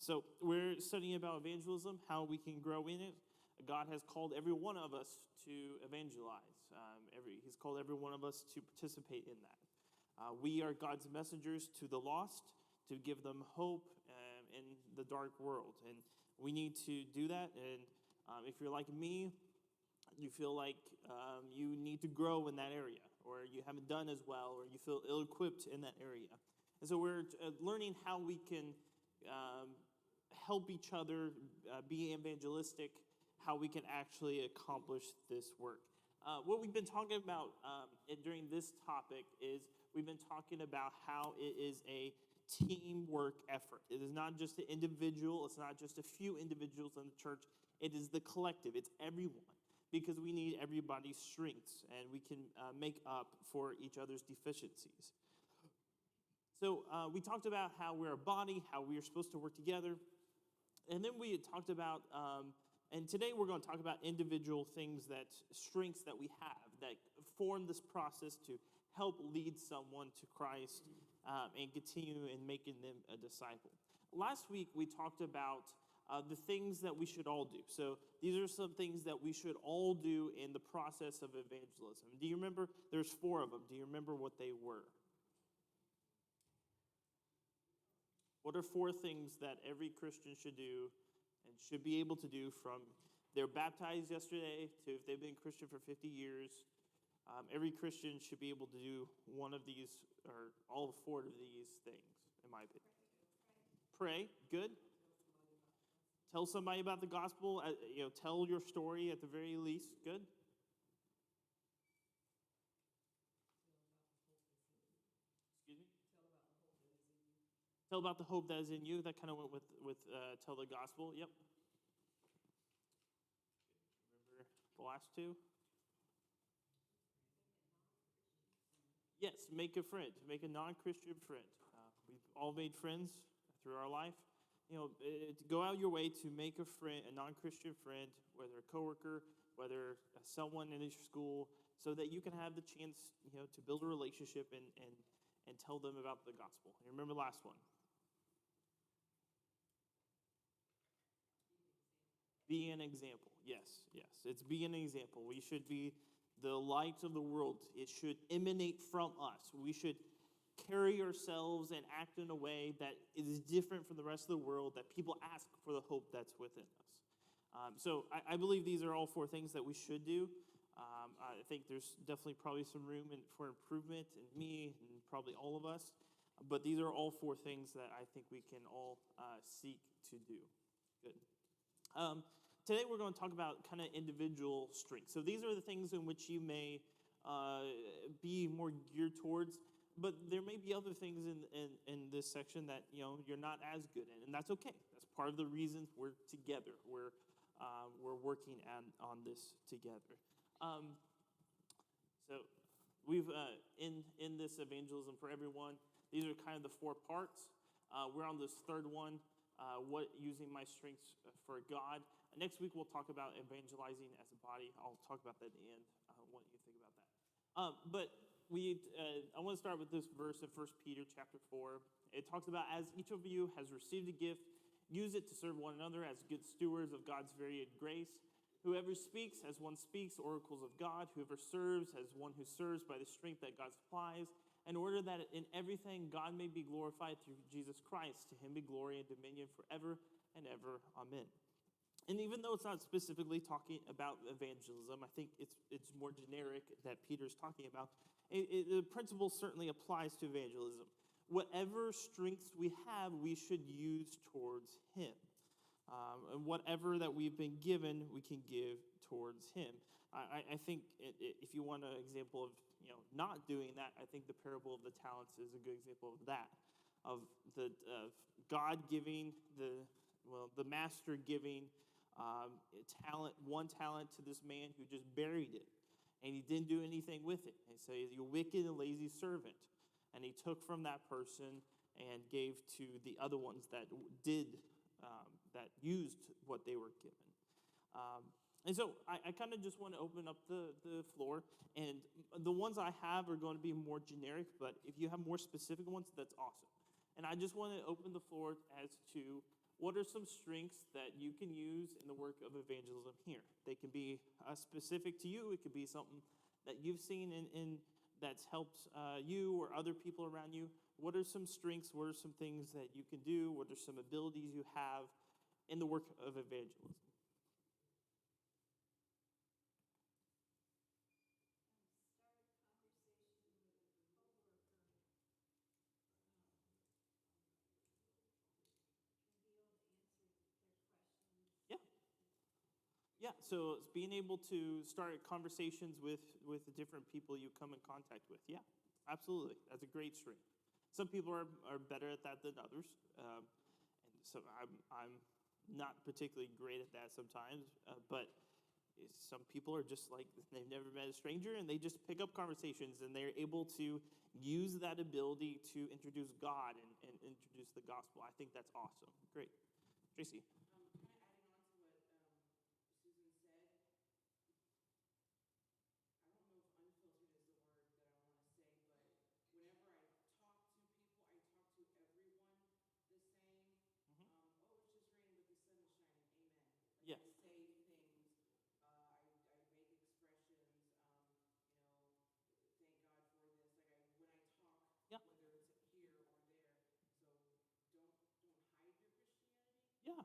So we're studying about evangelism, how we can grow in it. God has called every one of us to evangelize. He's called every one of us to participate in that. We are God's messengers to the lost, to give them hope in the dark world. And we need to do that. And if you're like me, you feel like you need to grow in that area, or you haven't done as well, or you feel ill-equipped in that area. And so we're learning how we can help each other be evangelistic, how we can actually accomplish this work. What we've been talking about during this topic is we've been talking about how it is a teamwork effort. It is not just an individual. It's not just a few individuals in the church. It is the collective. It's everyone, because we need everybody's strengths, and we can make up for each other's deficiencies. So we talked about how we're a body, how we are supposed to work together. And then we had talked about, and today we're going to talk about individual things, strengths that we have that form this process to help lead someone to Christ and continue in making them a disciple. Last week we talked about the things that we should all do. So these are some things that we should all do in the process of evangelism. Do you remember? There's 4 of them. Do you remember what they were? What are 4 things that every Christian should do and should be able to do from they're baptized yesterday to if they've been Christian for 50 years? Every Christian should be able to do one of these or all 4 of these things, in my opinion. Pray, good. Tell somebody about the gospel. Tell your story at the very least. Good. Excuse me. Tell about the hope that is in you. That kind of went with tell the gospel. Yep. Remember the last 2? Yes, make a friend. Make a non-Christian friend. We've all made friends through our life. Go out your way to make a friend, a non-Christian friend, whether a coworker, whether someone in your school, so that you can have the chance, to build a relationship and tell them about the gospel. You remember the last one? Be an example. Yes. It's be an example. We should be the light of the world. It should emanate from us. We should carry ourselves and act in a way that is different from the rest of the world, that people ask for the hope that's within us. So I believe these are all 4 things that we should do. I think there's definitely probably some room for improvement in me and probably all of us. But these are all 4 things that I think we can all seek to do. Good. Today we're going to talk about kind of individual strengths. So these are the things in which you may be more geared towards, but there may be other things in this section that you're not as good in, and that's okay. That's part of the reasons we're together. We're working on this together. So we've in this evangelism for everyone. These are kind of the 4 parts. We're on this 3rd one. Using my strengths for God. Next week we'll talk about evangelizing as a body. I'll talk about that at the end. What you think about that? But I want to start with this verse in 1 Peter chapter 4. It talks about, as each of you has received a gift, use it to serve one another as good stewards of God's varied grace. Whoever speaks as one speaks oracles of God. Whoever serves as one who serves by the strength that God supplies, in order that in everything God may be glorified through Jesus Christ. To him be glory and dominion forever and ever. Amen. And even though it's not specifically talking about evangelism, I think it's more generic that Peter's talking about. The principle certainly applies to evangelism. Whatever strengths we have, we should use towards him. And whatever that we've been given, we can give towards him. I think if you want an example of not doing that, I think the parable of the talents is a good example of that, of God giving the master giving one talent to this man who just buried it, and he didn't do anything with it. And so he's a wicked and lazy servant, and he took from that person and gave to the other ones that that used what they were given. And so I kind of just want to open up the floor, and the ones I have are going to be more generic, but if you have more specific ones, that's awesome. And I just want to open the floor as to what are some strengths that you can use in the work of evangelism here? They can be specific to you. It could be something that you've seen in that's helped you or other people around you. What are some strengths? What are some things that you can do? What are some abilities you have in the work of evangelism? Yeah. Yeah, so it's being able to start conversations with the different people you come in contact with. Yeah, absolutely. That's a great strength. Some people are better at that than others. And so I'm not particularly great at that sometimes, but some people are just like, they've never met a stranger and they just pick up conversations and they're able to use that ability to introduce God and introduce the gospel. I think that's awesome. Great. Tracy. Yes. Yeah. Yeah.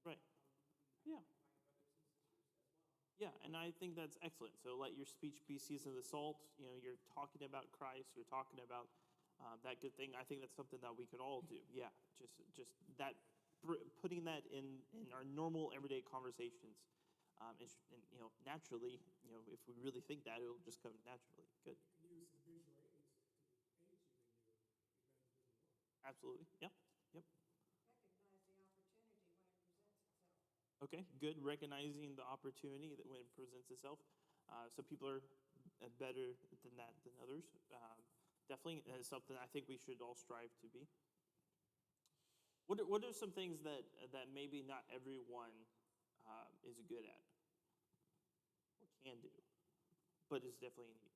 Right. Yeah. Yeah, and I think that's excellent. So let your speech be seasoned with salt. You know, you're talking about Christ. You're talking about that good thing. I think that's something that we could all do. Yeah, just that putting that in our normal everyday conversations, and you know, naturally, you know, if we really think that, it'll just come naturally. Good. You can use some visual aids to aid you in your evangelism work. Absolutely. Yep. Yep. Recognize the opportunity when it presents itself. Okay, good. Recognizing the opportunity that when it presents itself. Some people are better than that than others. Definitely, and it's something I think we should all strive to be. What are some things that maybe not everyone is good at or can do, but is definitely neat?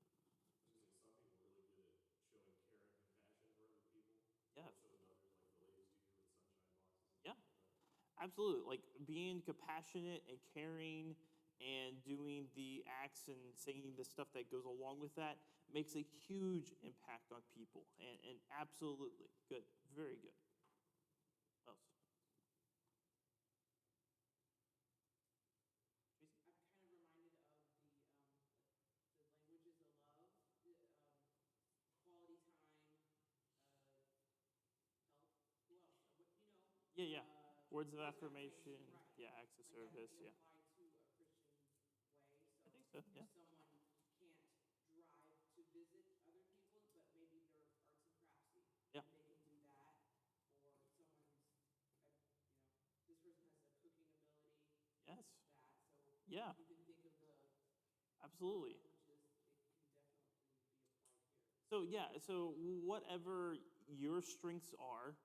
Some people are really good at showing care and compassion for other people, Yeah. more so than others, like the ladies do here with sunshine boxes and Yeah. stuff like that. Absolutely. Like being compassionate and caring and doing the acts and saying the stuff that goes along with that makes a huge impact on people. And absolutely good. Very good. What else? Yeah, yeah. Words of affirmation. Yeah, acts of service. Yeah. I think so. Yeah. Yeah. Yes. Yeah. Absolutely. So yeah, so whatever your strengths are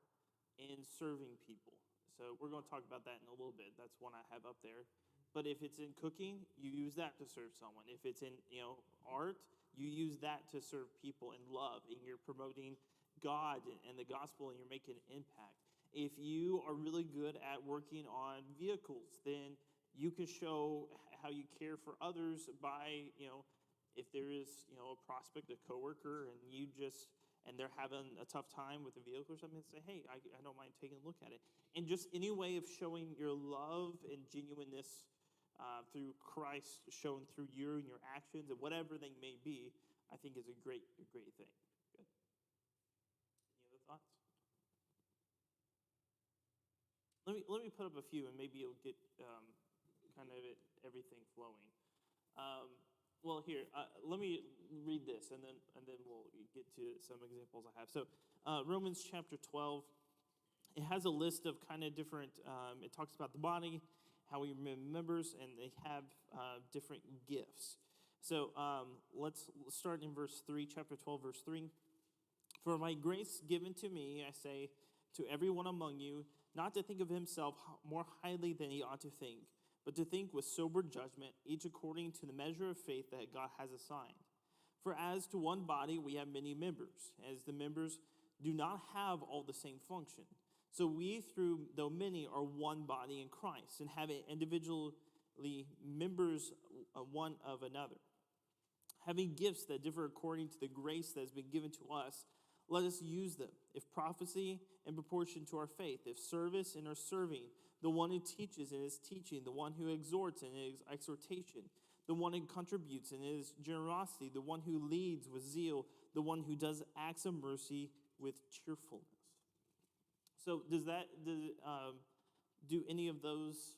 in serving people. So we're going to talk about that in a little bit. That's one I have up there. But if it's in cooking, you use that to serve someone. If it's in, you know, art, you use that to serve people in love, and you're promoting God and the gospel, and you're making an impact. If you are really good at working on vehicles, then you can show how you care for others by, you know, if there is, you know, a prospect, a coworker, and and they're having a tough time with the vehicle or something, say, hey, I don't mind taking a look at it. And just any way of showing your love and genuineness through Christ, shown through you and your actions and whatever they may be, I think is a great thing. Good. Any other thoughts? Let me put up a few, and maybe you'll get kind of everything flowing. Well, here, let me read this, and then we'll get to some examples I have. So, Romans chapter 12, it has a list of kind of different. It talks about the body, how we remember members, and they have different gifts. So let's start in verse 3, chapter 12, verse 3. For my grace given to me, I say to everyone among you, not to think of himself more highly than he ought to think, but to think with sober judgment, each according to the measure of faith that God has assigned. For as to one body we have many members, as the members do not have all the same function. So we, though many, are one body in Christ, and have individually members one of another. Having gifts that differ according to the grace that has been given to us, let us use them. If prophecy, in proportion to our faith. If service, in our serving. The one who teaches in his teaching. The one who exhorts in his exhortation. The one who contributes in his generosity. The one who leads with zeal. The one who does acts of mercy with cheerfulness. So do any of those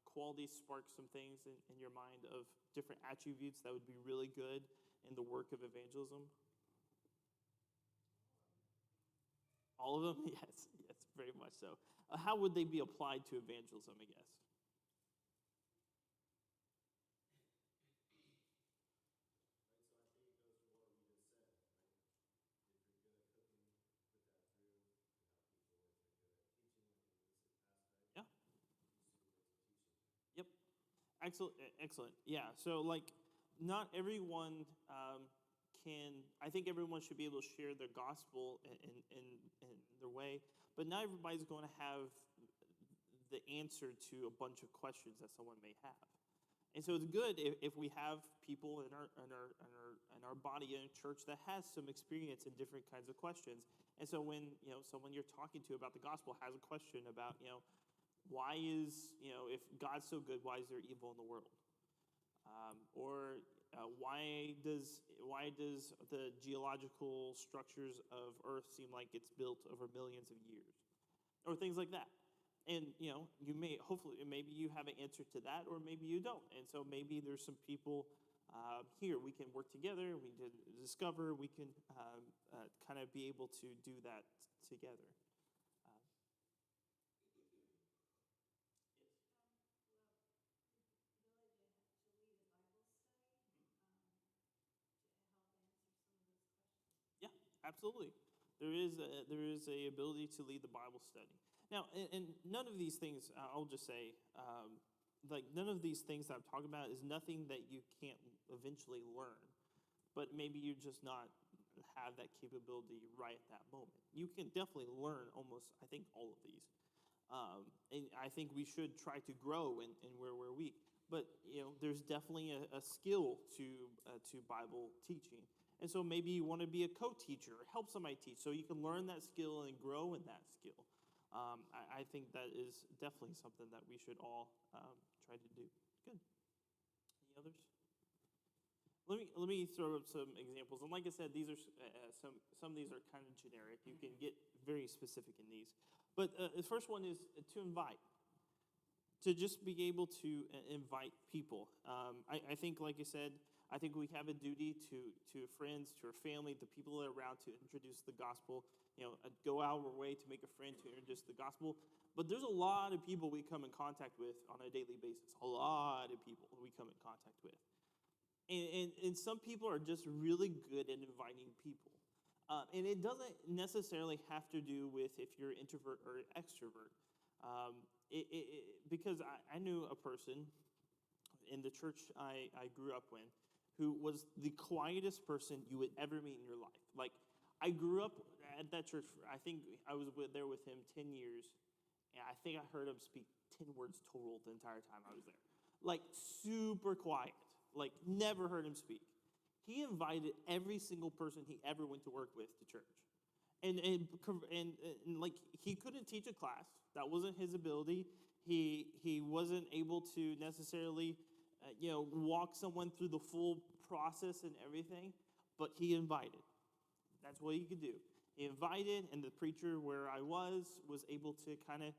qualities spark some things in your mind of different attributes that would be really good in the work of evangelism? All of them? Yes, very much so. How would they be applied to evangelism, I guess? Yeah. Yep. Excellent. Excellent. Yeah. So, not everyone I think everyone should be able to share their gospel in their way, but not everybody's going to have the answer to a bunch of questions that someone may have. And so it's good if we have people in our body in a church that has some experience in different kinds of questions. And so when someone you're talking to about the gospel has a question about why is if God's so good, why is there evil in the world? Why does the geological structures of Earth seem like it's built over millions of years, or things like that? And you may maybe you have an answer to that, or maybe you don't. And so maybe there's some people here we can work together. We can discover. We can kind of be able to do that together. Absolutely. There is a ability to lead the Bible study. Now, and none of these things, I'll just say, none of these things that I'm talking about is nothing that you can't eventually learn, but maybe you just not have that capability right at that moment. You can definitely learn almost, I think, all of these. And I think we should try to grow in where we're weak. But, there's definitely a skill to Bible teaching. And so maybe you want to be a co-teacher or help somebody teach so you can learn that skill and grow in that skill. I think that is definitely something that we should all try to do. Good. Any others? Let me throw up some examples. And like I said, these are some of these are kind of generic. You can get very specific in these. But the first one is to invite. To just be able to invite people. I think, like I said, I think we have a duty to friends, to our family, the people that are around to introduce the gospel. Go out of our way to make a friend to introduce the gospel. But there's a lot of people we come in contact with on a daily basis. A lot of people we come in contact with. And some people are just really good at inviting people. And it doesn't necessarily have to do with if you're introvert or extrovert. Because I knew a person in the church I grew up in who was the quietest person you would ever meet in your life. Like, I grew up at that church. I think I was there with him 10 years, and I think I heard him speak 10 words total the entire time I was there. Like, super quiet. Like, never heard him speak. He invited every single person he ever went to work with to church. And like, he couldn't teach a class. That wasn't his ability. He wasn't able to necessarily walk someone through the full process and everything, but he invited. That's what he could do. He invited, and the preacher where I was able to kind of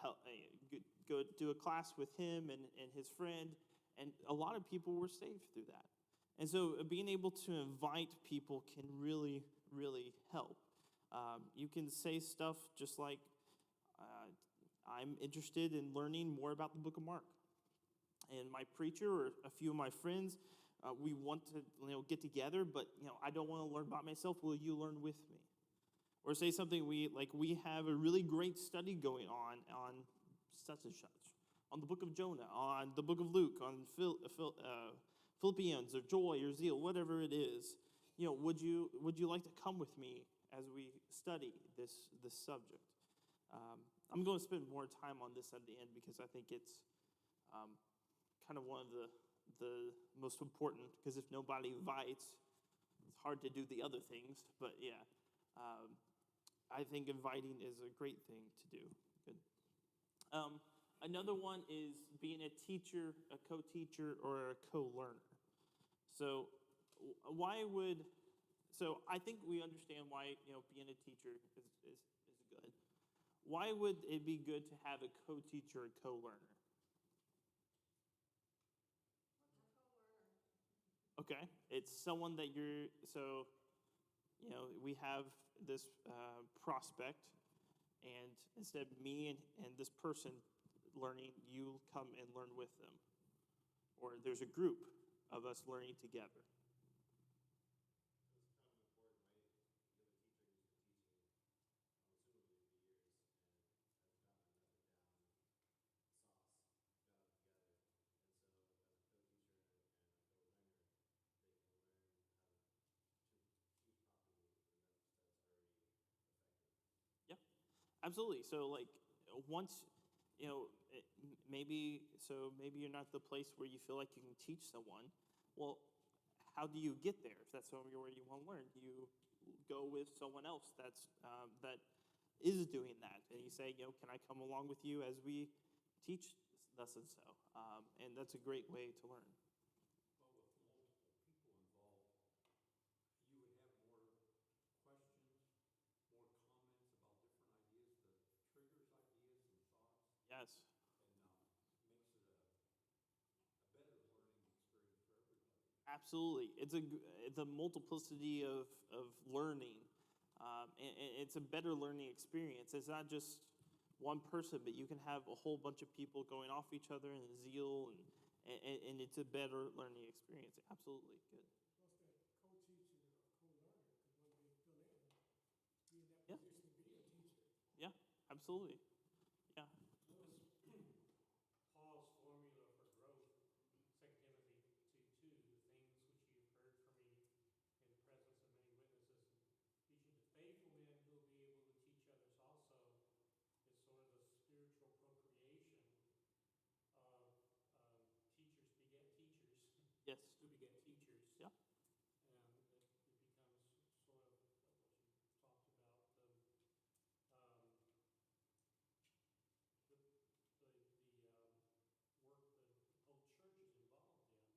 help go do a class with him and his friend, and a lot of people were saved through that. And so being able to invite people can really, really help. You can say stuff just like, I'm interested in learning more about the book of Mark. And my preacher or a few of my friends we want to, get together, but, I don't want to learn by myself. Will you learn with me? Or say something we have a really great study going on such and such, on the book of Jonah, on the book of Luke, on Philippians or joy or zeal, whatever it is. Would you like to come with me as we study this subject? I'm going to spend more time on this at the end because I think it's kind of one of the most important, because if nobody invites, it's hard to do the other things. But yeah, I think inviting is a great thing to do. Good. Another one is being a teacher, a co-teacher, or a co-learner. So I think we understand why being a teacher is good. Why would it be good to have a co-teacher or co-learner? Okay, it's someone that we have this prospect, and instead of me and this person learning, you come and learn with them. Or there's a group of us learning together. Absolutely. So, once, maybe you're not the place where you feel like you can teach someone. Well, how do you get there? If that's somewhere where you want to learn, you go with someone else that is doing that, and you say, can I come along with you as we teach thus and so? And that's a great way to learn. Well, with multiple people involved, you would have more questions, more comments about different ideas that triggers ideas and thoughts, Yes. and makes it a better learning experience for everybody. Absolutely. It's a multiplicity of learning. And it's a better learning experience. It's not just one person, but you can have a whole bunch of people going off each other in zeal, and it's a better learning experience. Absolutely. Good. Plus, that co-teacher or co-learner could one day fill in, be in that Yeah. position to be a teacher. Yeah, absolutely. Yeah. Paul's formula for growth, 2 Timothy 2:2, the things which you have heard from me in the presence of many witnesses, teaching to faithful men who will be able to teach others also, is sort of the spiritual procreation of teachers beget teachers Yes. who beget teachers. Yeah. And it becomes sort of what you talked about, um, the work the whole church is involved in. It's just the idea of being able to teach.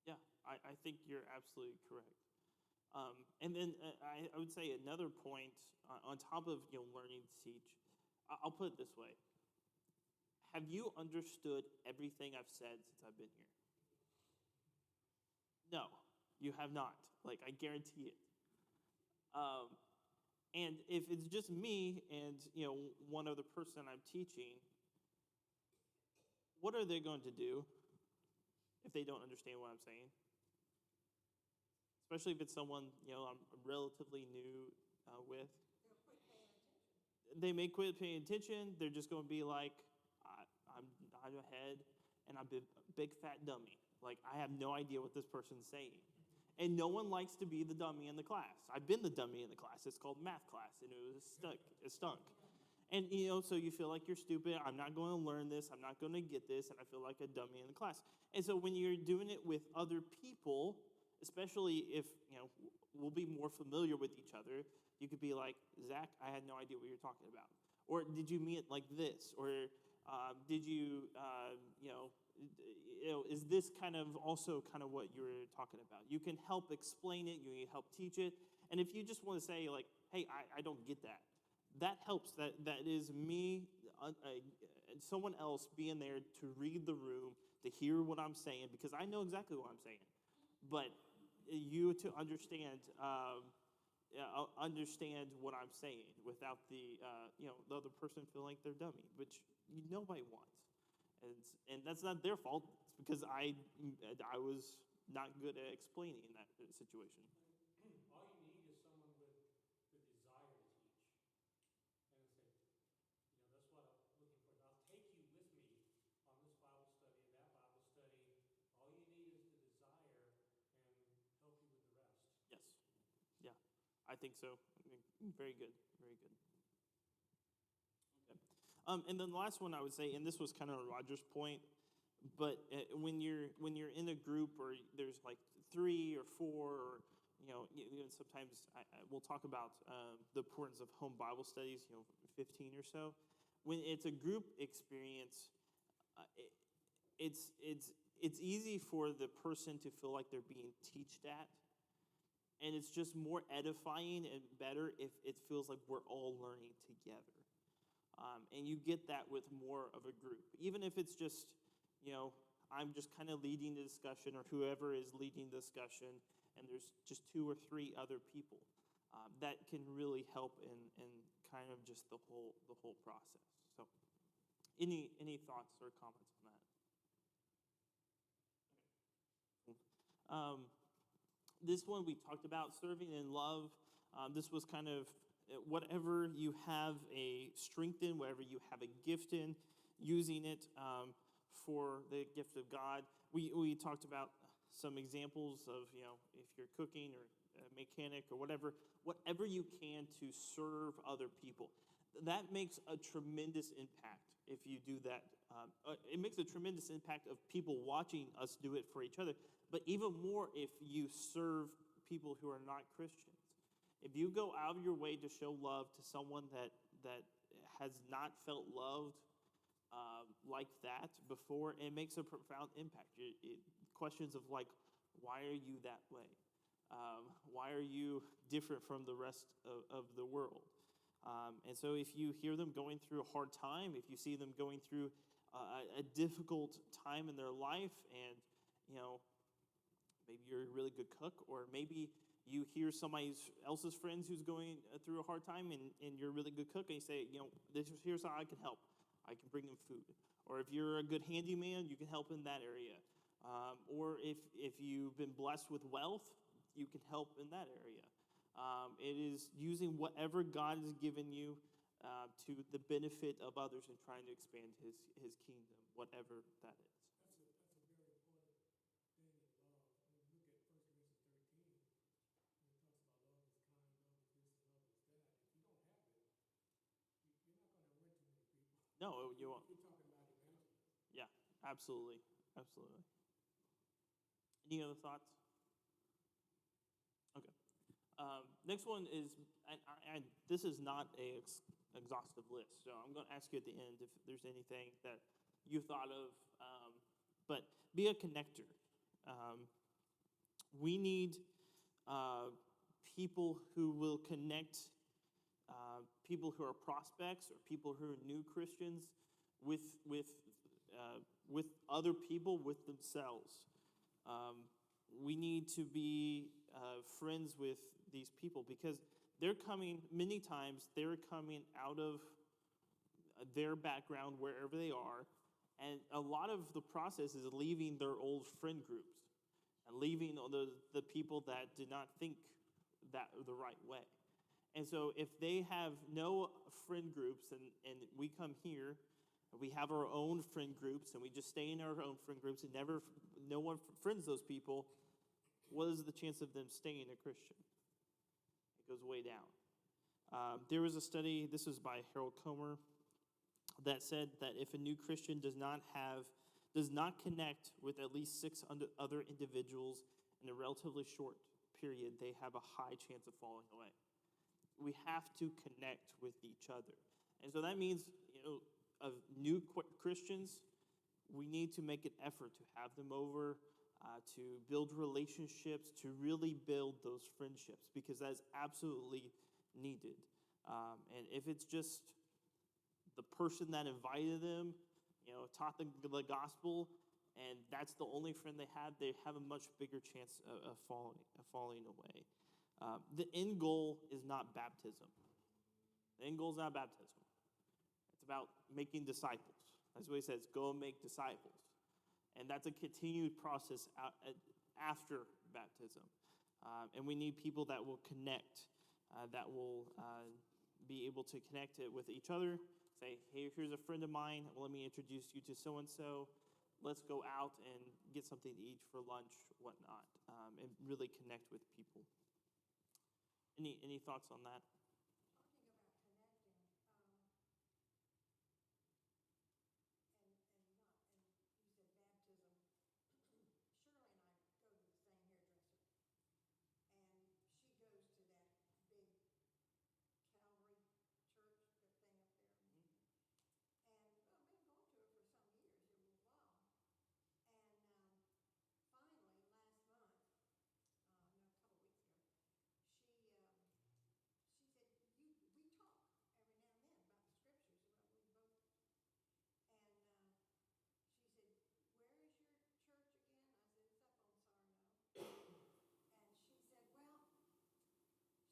Yeah, I think you're absolutely correct. And then I would say another point on top of learning to teach. I'll put it this way: have you understood everything I've said since I've been here? No, you have not. I guarantee it. And if it's just me and one other person I'm teaching, what are they going to do if they don't understand what I'm saying? Especially if it's someone I'm relatively new with. They'll quit paying attention. They may quit paying attention. They're just going to be like, I'm ahead, and I'm a big fat dummy. I have no idea what this person's saying. And no one likes to be the dummy in the class. I've been the dummy in the class. It's called math class, and it stunk. And, so you feel like you're stupid. I'm not going to learn this. I'm not going to get this, and I feel like a dummy in the class. And so when you're doing it with other people, especially if, we'll be more familiar with each other, you could be like, Zach, I had no idea what you're talking about. Or did you mean it like this? Or did you, is this kind of also kind of what you were talking about? You can help explain it. You can help teach it. And if you just want to say, hey, I don't get that, that helps. That is me, someone else being there to read the room, to hear what I'm saying, because I know exactly what I'm saying. But you to understand understand what I'm saying without the the other person feeling like they're dummy, which nobody wants. And that's not their fault. It's because I was not good at explaining that situation. All you need is someone with the desire to teach. And say, that's what I'm looking for. I'll take you with me on this Bible study and that Bible study. All you need is the desire and help you with the rest. Yes. Yeah, I think so. Very good. Very good. Okay. And then the last one I would say, and this was kind of Roger's point, but when you're in a group or there's like 3 or 4, or sometimes we'll talk about the importance of home Bible studies. 15 or so. When it's a group experience, it's easy for the person to feel like they're being taught at. And it's just more edifying and better if it feels like we're all learning together. And you get that with more of a group. Even if it's just, I'm just kind of leading the discussion or whoever is leading the discussion and there's just 2 or 3 other people. That can really help in kind of just the whole process. So any thoughts or comments on that? Okay. This one we talked about, serving in love. This was kind of whatever you have a strength in, whatever you have a gift in, using it for the gift of God. We talked about some examples of, if you're cooking or a mechanic or whatever you can to serve other people. That makes a tremendous impact if you do that. It makes a tremendous impact of people watching us do it for each other. But even more if you serve people who are not Christians. If you go out of your way to show love to someone that has not felt loved like that before, it makes a profound impact. Questions of like, why are you that way? Why are you different from the rest of the world? And so if you hear them going through a hard time, if you see them going through a difficult time in their life, and maybe you're a really good cook, or maybe you hear somebody else's friends who's going through a hard time, and you're a really good cook, and you say, here's how I can help. I can bring them food. Or if you're a good handyman, you can help in that area. Or if you've been blessed with wealth, you can help in that area. It is using whatever God has given you to the benefit of others and trying to expand his kingdom, whatever that is. No, you won't. You're talking about evangelism. Yeah, absolutely. Absolutely. Any other thoughts? Okay. Next one is, and this is not an exhaustive list, so I'm going to ask you at the end if there's anything that you thought of, but be a connector. We need people who will connect people who are prospects or people who are new Christians with other people, with themselves. We need to be friends with these people because many times they're coming out of their background wherever they are, and a lot of the process is leaving their old friend groups and leaving the people that did not think that the right way. And so if they have no friend groups and we come here, and we have our own friend groups and we just stay in our own friend groups and no one friends those people, what is the chance of them staying a Christian? It goes way down. There was a study, this was by Harold Comer, that said that if a new Christian does not connect with at least 6 other individuals in a relatively short period, they have a high chance of falling away. We have to connect with each other. And so that means, of new Christians, we need to make an effort to have them over, to build relationships, to really build those friendships, because that is absolutely needed. And if it's just the person that invited them, taught them the gospel, and that's the only friend they have a much bigger chance of falling away. The end goal is not baptism. The end goal is not baptism. It's about making disciples. That's what he says, go and make disciples. And that's a continued process after baptism. And we need people that will connect, that will be able to connect it with each other. Say, hey, here's a friend of mine. Well, let me introduce you to so-and-so. Let's go out and get something to eat for lunch, whatnot, and really connect with people. Any thoughts on that? Talking about connecting, and you said baptism. Shirley and I go to the same hairdresser, and she goes to that big Calvary church, that thing up there. And I've been going to it for some years, a little while. And finally, last month, no, a couple weeks ago, she said, we talk every now and then about the scriptures. Well, we both, and she said, where is your church again? I said, it's up on Sarno. And she said, well, she said, we've had many conversations, and you know that I was baptized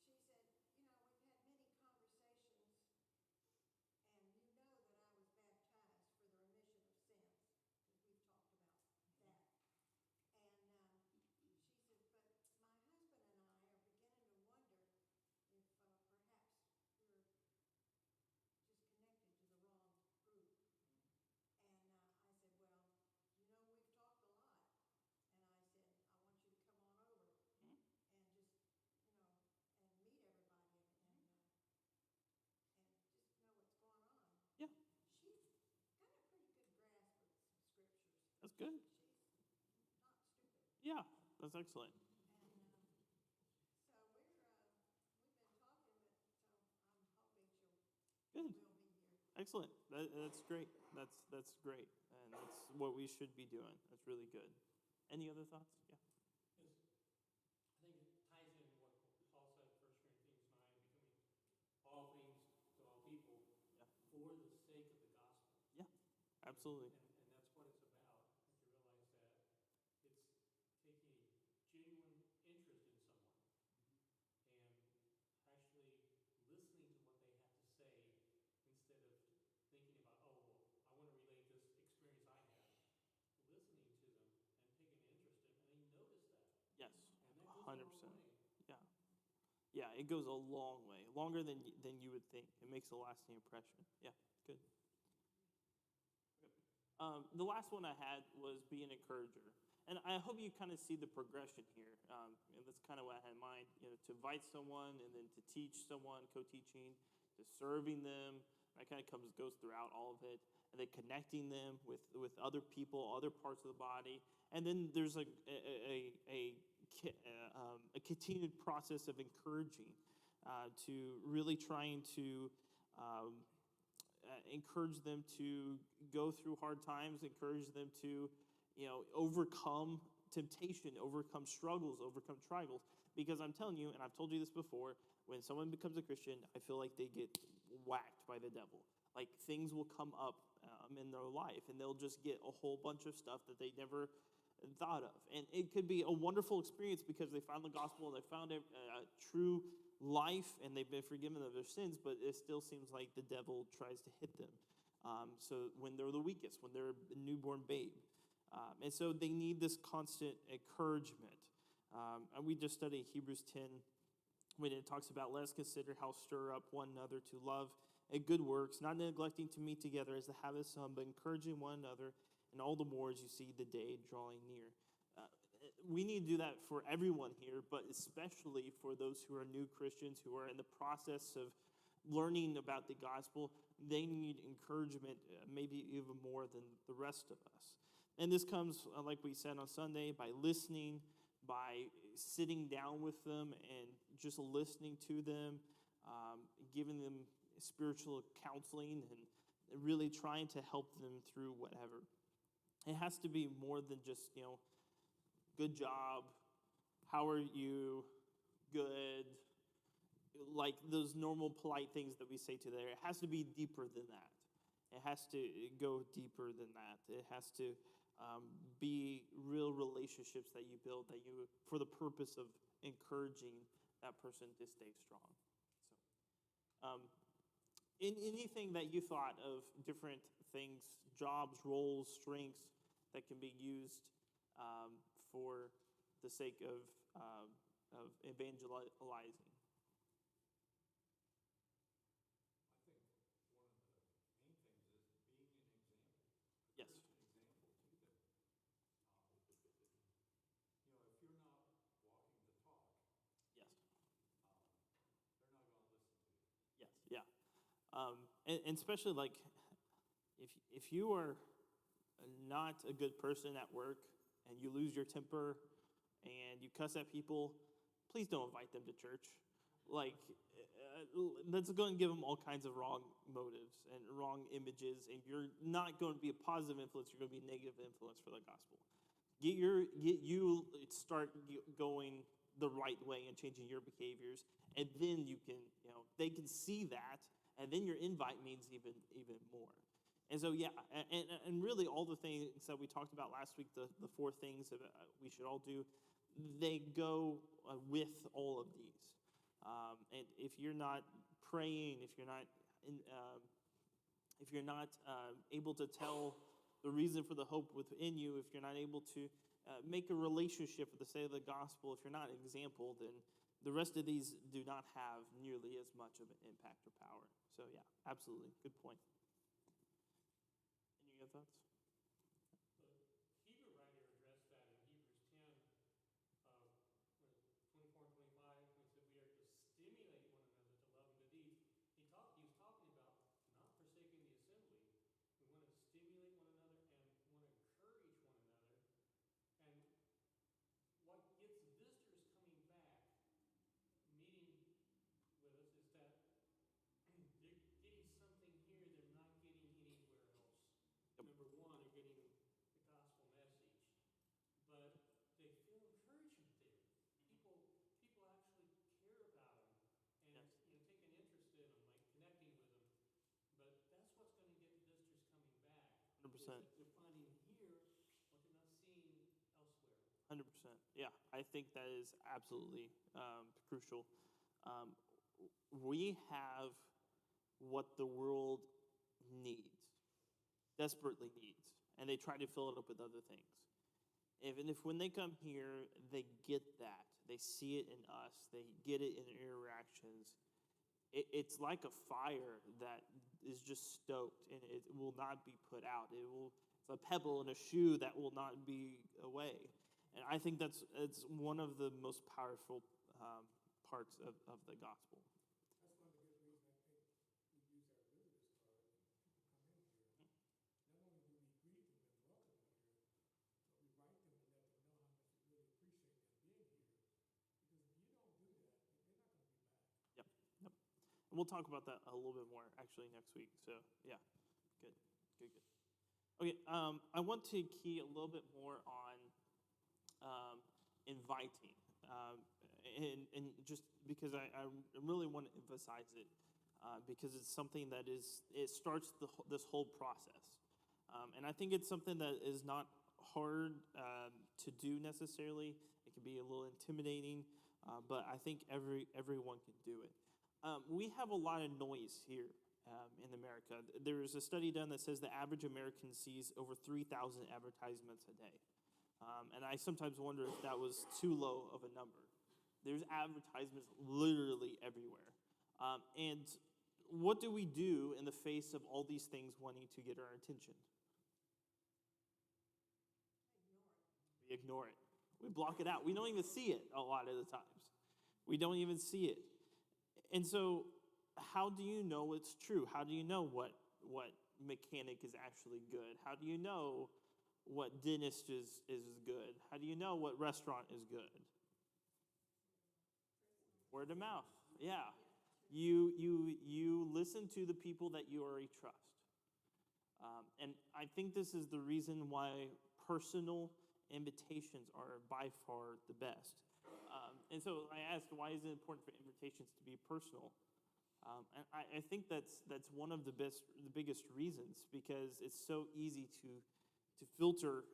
for the remission of sins, because we've talked about that. And she said, but my husband and I are beginning to wonder if perhaps we're just connected to the wrong group. And I said, well, we've talked a lot. And I said, I want you to come on over and just, and meet everybody and just know what's going on. Yeah. She's got a pretty good grasp of some scriptures. That's good. She's not stupid. Yeah, that's excellent. And so we've been talking, but so I'm hoping Good. will be here. Excellent. That's great. That's great. And that's what we should be doing. That's really good. Any other thoughts? Yeah. Yes. I think it ties in what Paul said, 1 Corinthians 9, becoming all things to all people Yeah. for the sake of the gospel. Yeah. Absolutely. And that's what it's about. To realize that it's taking a genuine interest in someone and actually listening to what they have to say instead of thinking about, oh, well, I want to relate this experience I had. Listening to them and taking an interest in them, and they notice that. Yes. And that goes 100%. a long way. Yeah. Yeah, it goes a long way. Longer than you would think. It makes a lasting impression. Yeah, good. The last one I had was be an encourager. And I hope you kind of see the progression here. That's kind of what I had in mind, to invite someone and then to teach someone, co-teaching, to serving them. That kind of goes throughout all of it. And then connecting them with other people, other parts of the body. And then there's a continued process of encouraging, to really trying to encourage them to go through hard times, encourage them to, overcome temptation, overcome struggles, overcome trials. Because I'm telling you, and I've told you this before, when someone becomes a Christian, I feel like they get whacked by the devil. Like things will come up in their life, and they'll just get a whole bunch of stuff that they never thought of. And it could be a wonderful experience because they found the gospel, they found a true life, and they've been forgiven of their sins, but it still seems like the devil tries to hit them. So when they're the weakest, when they're a newborn babe. And so they need this constant encouragement. And we just studied Hebrews 10 when it talks about, let us consider how stir up one another to love and good works, not neglecting to meet together as the habit of some, but encouraging one another, and all the more as you see the day drawing near. We need to do that for everyone here, but especially for those who are new Christians, who are in the process of learning about the gospel. They need encouragement, maybe even more than the rest of us. And this comes, like we said on Sunday, by listening, by sitting down with them and just listening to them, giving them spiritual counseling, and really trying to help them through whatever. It has to be more than just, good job, how are you, good, like those normal polite things that we say to there. It has to be deeper than that. It has to go deeper than that. It has to be real relationships that you build, that you, for the purpose of encouraging that person to stay strong. So, in anything that you thought of different things, jobs, roles, strengths that can be used for the sake of evangelizing. I think one of the main things is being an example, a Yes. Christian example to them. If you're not walking the talk, Yes. they're not going to listen to you. Yes. Yeah. And especially like if you are not a good person at work and you lose your temper and you cuss at people, please don't invite them to church. Like, that's going to give them all kinds of wrong motives and wrong images, and you're not going to be a positive influence. You're going to be a negative influence for the gospel. Start going the right way and changing your behaviors, and then you can, they can see that, and then your invite means even more. And so, yeah, and really all the things that we talked about last week, the 4 things that we should all do, they go with all of these. And if you're not praying, if you're not able to tell the reason for the hope within you, if you're not able to make a relationship with the sake of the gospel, if you're not an example, then the rest of these do not have nearly as much of an impact or power. So yeah, absolutely, good point. Any other thoughts? The Hebrew writer addressed that in Hebrews 10, 24 and 25, when he said we are to stimulate one another to love and good deeds. He was talking about not forsaking the assembly. We want to stimulate one another and want to encourage one another. And what gets visitors coming back, meeting with us, is that they're getting something here they're not getting anywhere else. Yep. Number one, they're getting the gospel message, but they feel encouragement there. People actually care about them and Yes. take an interest in them, like connecting with them. But that's what's going to get visitors coming back. 100%. Is that they're finding here what they're not seeing elsewhere. 100%. Yeah, I think that is absolutely crucial. We have what the world needs, desperately needs, and they try to fill it up with other things. If when they come here, they get that. They see it in us. They get it in interactions. It's like a fire that is just stoked, and it will not be put out. It's a pebble in a shoe that will not be away. And I think it's one of the most powerful parts of the gospel. That's one of the good reasons I think we use our visitors card when people come in here. Not only do we greet them and welcome them here, but we write them and let them know how much we really appreciate them being here. Because if you don't do that, they're not going to be back. Yep. And we'll talk about that a little bit more actually next week. So yeah, good. Okay, I want to key a little bit more on inviting, and just because I really want to emphasize it, because it's something that it starts this whole process, and I think it's something that is not hard to do necessarily. It can be a little intimidating, but I think everyone can do it. We have a lot of noise here in America. There's a study done that says the average American sees over 3,000 advertisements a day. And I sometimes wonder if that was too low of a number. There's advertisements literally everywhere. And what do we do in the face of all these things wanting to get our attention? We ignore it. We block it out. We don't even see it a lot of the times. We don't even see it. And so how do you know it's true? How do you know what mechanic is actually good? How do you know what dentist is good? How do you know what restaurant is good? Word of mouth. Yeah. You listen to the people that you already trust. And I think this is the reason why personal invitations are by far the best. And so I asked, why is it important for invitations to be personal? And I think that's one of the biggest reasons, because it's so easy to filter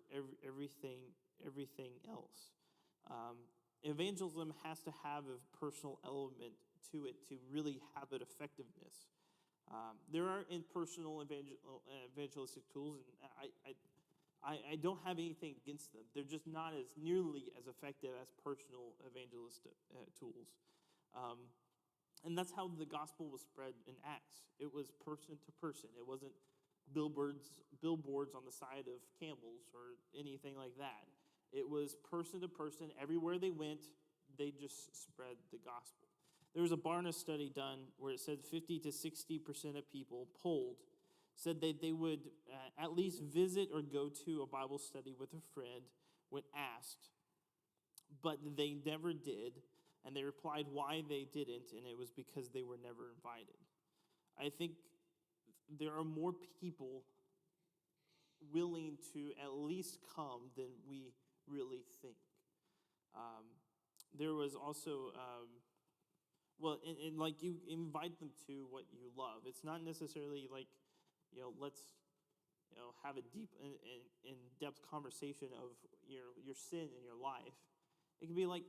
everything else. evangelism has to have a personal element to it to really have an effectiveness. There are impersonal evangelistic tools, and I don't have anything against them. They're just not as nearly as effective as personal evangelistic tools. And that's how the gospel was spread in Acts. It was person to person. It wasn't billboards on the side of camels or anything like that. It was person to person. Everywhere they went, they just spread the gospel. There was a Barna study done where it said 50 to 60% of people polled said that they would at least visit or go to a Bible study with a friend when asked, but they never did, and they replied why they didn't, and it was because they were never invited. I think there are more people willing to at least come than we really think. There was also, and like you invite them to what you love. It's not necessarily like, let's, have a deep and in-depth conversation of your sin in your life. It can be like,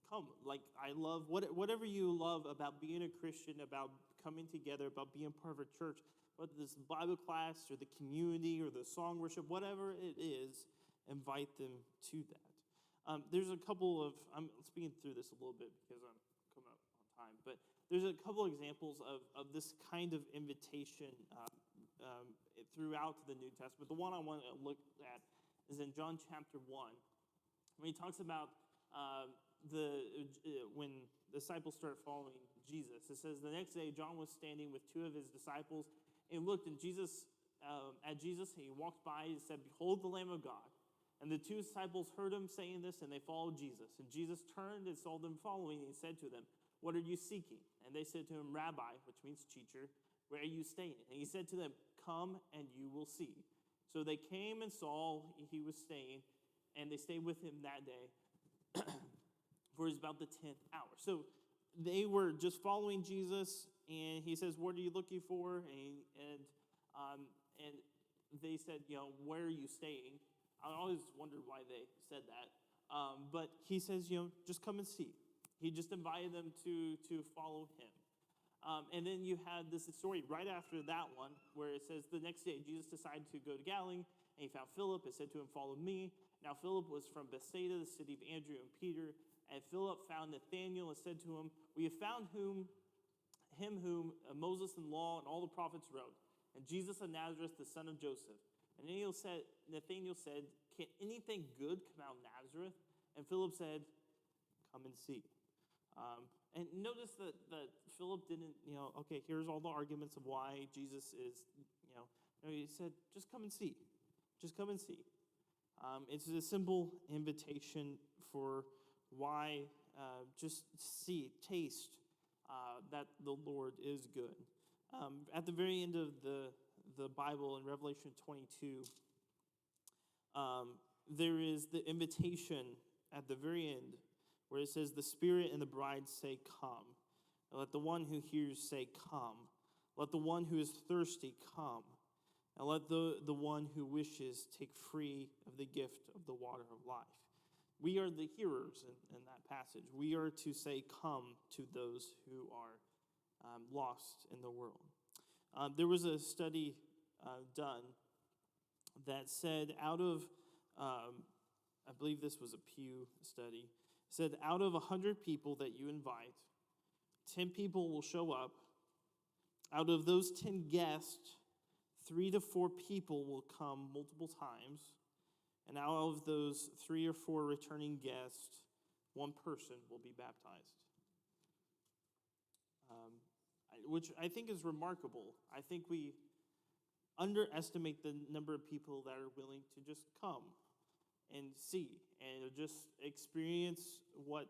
come, like I love, whatever you love about being a Christian, about coming together, about being part of a church, whether it's Bible class or the community or the song worship, whatever it is, invite them to that. There's a couple of, I'm speaking through this a little bit because I'm coming up on time, but there's a couple examples of this kind of invitation throughout the New Testament. The one I want to look at is in John chapter 1, when he talks about when the disciples start following Jesus. It says, the next day John was standing with two of his disciples and looked at Jesus, and he walked by and said, behold the Lamb of God. And the two disciples heard him saying this, and they followed Jesus. And Jesus turned and saw them following, and he said to them, what are you seeking? And they said to him, Rabbi, which means teacher, where are you staying? And he said to them, come and you will see. So they came and saw he was staying, and they stayed with him that day for it was about the 10th hour. So they were just following Jesus, and he says, what are you looking for? And they said, where are you staying? I always wondered why they said that. But he says, just come and see. He just invited them to follow him. And then you had this story right after that one where it says the next day Jesus decided to go to Gallie, and he found Philip and said to him, follow me. Now Philip was from Bethsaida, the city of Andrew and Peter. And Philip found Nathanael and said to him, we have found him whom Moses and law and all the prophets wrote, and Jesus of Nazareth, the son of Joseph. And Nathanael said, can anything good come out of Nazareth? And Philip said, come and see. And notice that Philip didn't, okay, here's all the arguments of why Jesus is, no, he said, just come and see. Just come and see. It's a simple invitation for why, just see, taste that the Lord is good. At the very end of the Bible in Revelation 22, there is the invitation at the very end where it says, the Spirit and the bride say, come. And let the one who hears say, come. Let the one who is thirsty come. And let the one who wishes take free of the gift of the water of life. We are the hearers in that passage. We are to say, come to those who are lost in the world. There was a study done that said out of, I believe this was a Pew study, said out of 100 people that you invite, 10 people will show up. Out of those 10 guests, 3 to 4 people will come multiple times. And out of those 3 or 4 returning guests, 1 person will be baptized. Which I think is remarkable. I think we underestimate the number of people that are willing to just come and see and just experience what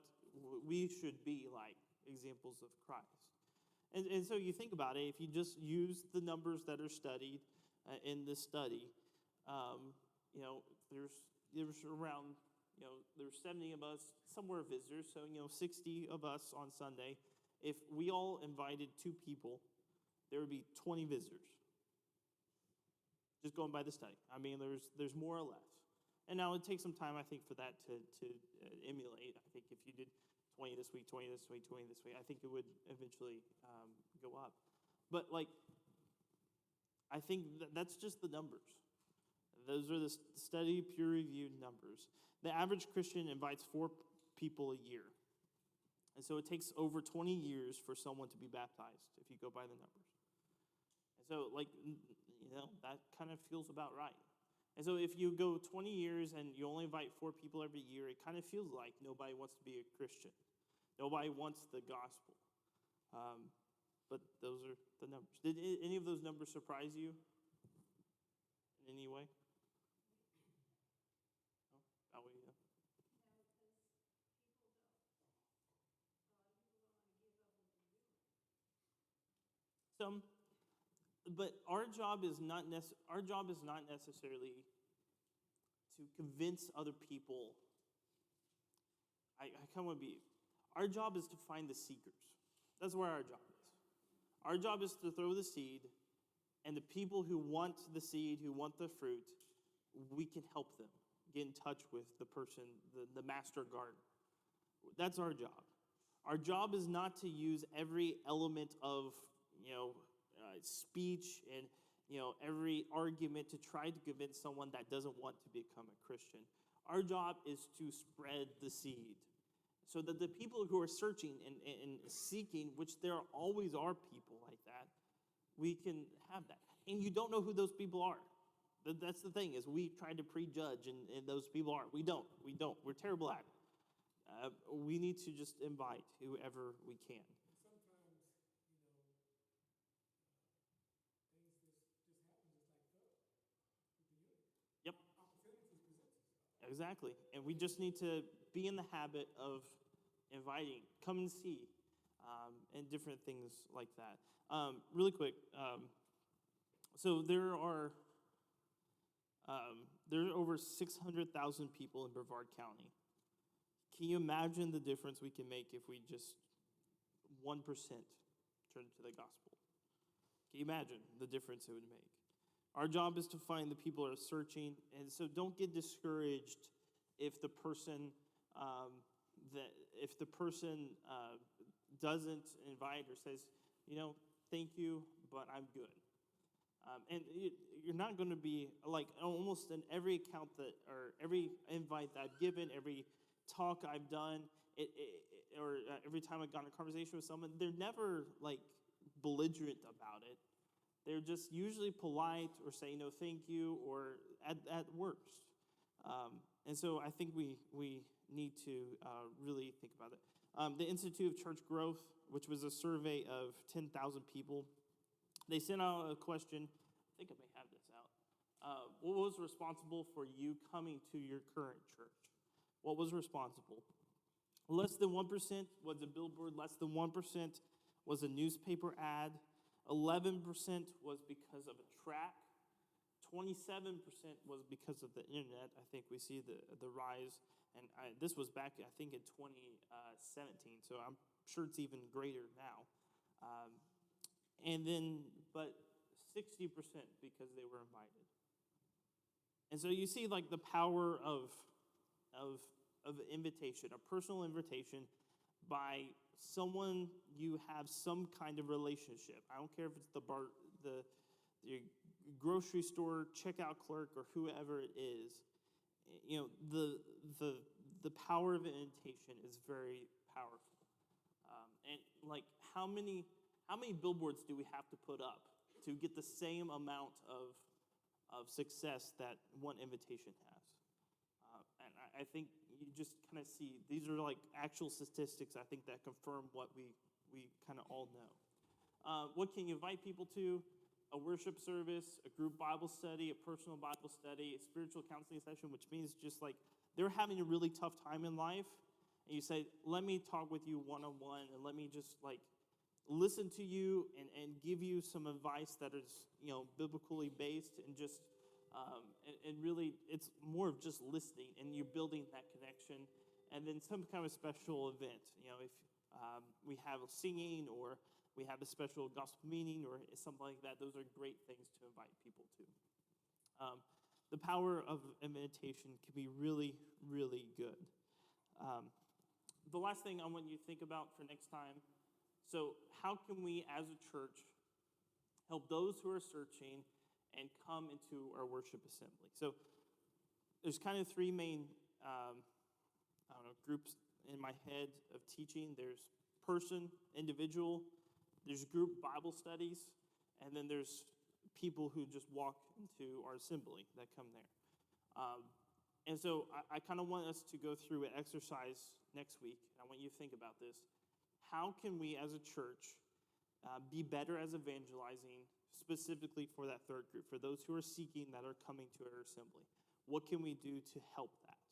we should be like, examples of Christ. And so you think about it, if you just use the numbers that are studied in this study, there's around, there's 70 of us, somewhere visitors, so, 60 of us on Sunday. If we all invited 2 people, there would be 20 visitors. Just going by the study. I mean, there's more or less. And now it takes some time, I think, for that to emulate. I think if you did 20 this week, 20 this week, 20 this week, I think it would eventually go up. But like, I think that's just the numbers. Those are the steady, peer-reviewed numbers. The average Christian invites 4 people a year. And so it takes over 20 years for someone to be baptized, if you go by the numbers. And so, like, that kind of feels about right. And so if you go 20 years and you only invite 4 people every year, it kind of feels like nobody wants to be a Christian. Nobody wants the gospel. But those are the numbers. Did any of those numbers surprise you in any way? No? That way, yeah. Some, but our job is not necessarily to convince other people. I kind of want to be. Our job is to find the seekers. That's where our job is. Our job is to throw the seed, and the people who want the seed, who want the fruit, we can help them get in touch with the person, the master gardener. That's our job. Our job is not to use every element of speech and every argument to try to convince someone that doesn't want to become a Christian. Our job is to spread the seed so that the people who are searching and seeking, which there always are people like that, we can have that. And you don't know who those people are. That's the thing, is we try to prejudge, and those people aren't. We don't. We're terrible at it. We need to just invite whoever we can. Yep. Exactly. And we just need to be in the habit of inviting, come and see, and different things like that. Really quick, so there are over 600,000 people in Brevard County. Can you imagine the difference we can make if we just 1% turn to the gospel? Can you imagine the difference it would make? Our job is to find the people who are searching, and so don't get discouraged if the person doesn't invite or says, thank you, but I'm good. And you're not going to be like almost in every account or every invite that I've given, every talk I've done, or every time I've gotten a conversation with someone, they're never like belligerent about it. They're just usually polite or say no thank you, or at worst. And so I think we need to really think about it. The Institute of Church Growth, which was a survey of 10,000 people, they sent out a question. I think I may have this out. What was responsible for you coming to your current church? What was responsible? Less than 1% was a billboard. Less than 1% was a newspaper ad. 11% was because of a track. 27% was because of the internet. I think we see the rise. And this was back, I think, in 2017. So I'm sure it's even greater now. But 60% because they were invited. And so you see, like, the power of invitation, a personal invitation by someone you have some kind of relationship. I don't care if it's the grocery store checkout clerk or whoever it is. The power of invitation is very powerful. And like, how many billboards do we have to put up to get the same amount of success that one invitation has? And I think you just kind of see, these are like actual statistics, I think, that confirm what we kind of all know. What can you invite people to? A worship service, a group Bible study, a personal Bible study, a spiritual counseling session, which means just like they're having a really tough time in life, and you say, let me talk with you one-on-one, and let me just like listen to you and give you some advice that is, biblically based, and just and really it's more of just listening, and you're building that connection. And then some kind of special event, if we have singing, or we have a special gospel meeting or something like that, those are great things to invite people to. the power of imitation can be really, really good. The last thing I want you to think about for next time, so how can we as a church help those who are searching and come into our worship assembly? So there's kind of three main groups in my head of teaching. There's person, individual, there's group Bible studies, and then there's people who just walk into our assembly that come there. And so I kind of want us to go through an exercise next week. I want you to think about this. How can we as a church be better as evangelizing, specifically for that third group, for those who are seeking that are coming to our assembly? What can we do to help that?